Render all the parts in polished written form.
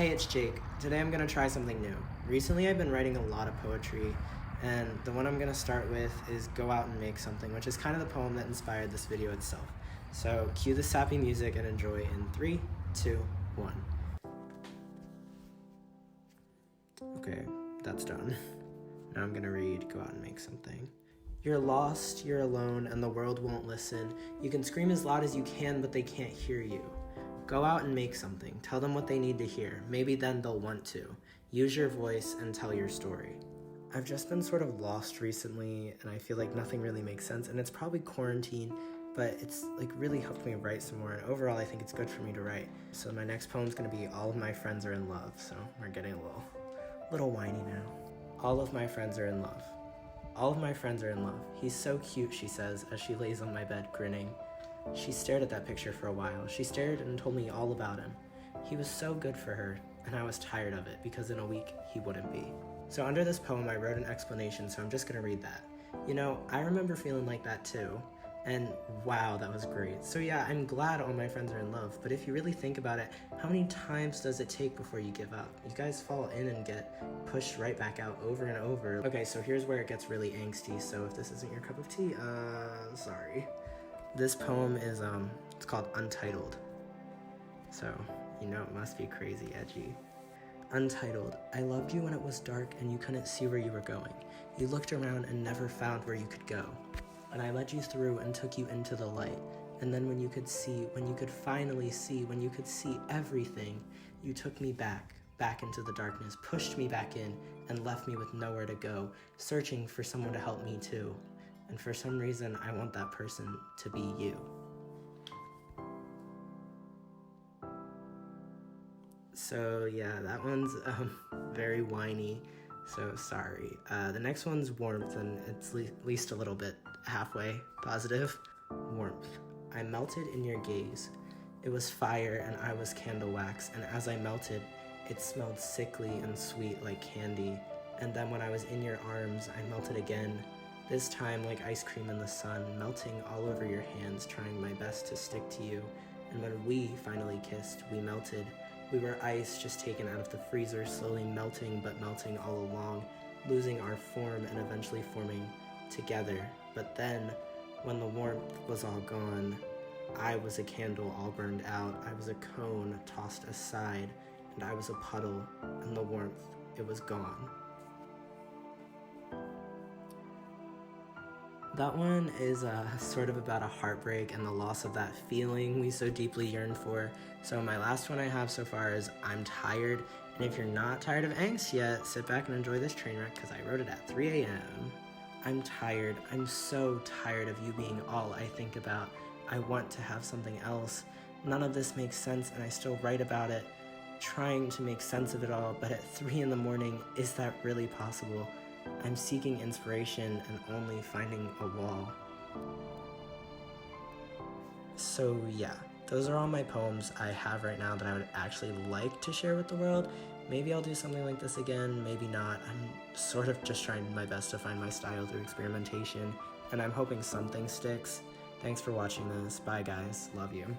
Hey, it's Jake. Today I'm gonna try something new. Recently I've been writing a lot of poetry, and the one I'm gonna start with is Go Out and Make Something, which is kind of the poem that inspired this video itself. So cue the sappy music and enjoy in 3, 2, 1. Okay, that's done. Now I'm gonna read Go Out and Make Something. You're lost, you're alone, and the world won't listen. You can scream as loud as you can, but they can't hear you. Go out and make something. Tell them what they need to hear. Maybe then they'll want to. Use your voice and tell your story. I've just been sort of lost recently, and I feel like nothing really makes sense, and it's probably quarantine, but it's like really helped me write some more, and overall I think it's good for me to write. So my next poem's gonna be All of My Friends Are in Love, so we're getting a little whiny now. All of my friends are in love. All of my friends are in love. He's so cute, she says, as she lays on my bed grinning. She stared at that picture for a while. She stared and told me all about him. He was so good for her, and I was tired of it because in a week he wouldn't be. So under this poem I wrote an explanation, so I'm just gonna read that. You know, I remember feeling like that too, and wow, that was great. So yeah, I'm glad all my friends are in love, but if you really think about it, how many times does it take before you give up? You guys fall in and get pushed right back out over and over. Okay, so here's where it gets really angsty, so if this isn't your cup of tea, sorry. This poem is, it's called Untitled. So, you know it must be crazy edgy. Untitled. I loved you when it was dark and you couldn't see where you were going. You looked around and never found where you could go. And I led you through and took you into the light. And then when you could see, when you could finally see, when you could see everything, you took me back into the darkness, pushed me back in, and left me with nowhere to go, searching for someone to help me too. And for some reason, I want that person to be you. So yeah, that one's very whiny, so sorry. The next one's warmth, and it's at least a little bit halfway positive. Warmth. I melted in your gaze. It was fire and I was candle wax, and as I melted, it smelled sickly and sweet like candy. And then when I was in your arms, I melted again. This time like ice cream in the sun, melting all over your hands, trying my best to stick to you. And when we finally kissed, we melted. We were ice just taken out of the freezer, slowly melting but melting all along, losing our form and eventually forming together. But then, when the warmth was all gone, I was a candle all burned out. I was a cone tossed aside, and I was a puddle, and the warmth, it was gone. That one is sort of about a heartbreak and the loss of that feeling we so deeply yearn for. So my last one I have so far is I'm tired. And if you're not tired of angst yet, sit back and enjoy this train wreck because I wrote it at 3 a.m. I'm tired. I'm so tired of you being all I think about. I want to have something else. None of this makes sense and I still write about it, trying to make sense of it all. But at 3 in the morning, is that really possible? I'm seeking inspiration and only finding a wall. So yeah, those are all my poems I have right now that I would actually like to share with the world. Maybe I'll do something like this again, maybe not. I'm sort of just trying my best to find my style through experimentation, and I'm hoping something sticks. Thanks for watching this. Bye guys, love you.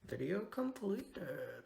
Video completed.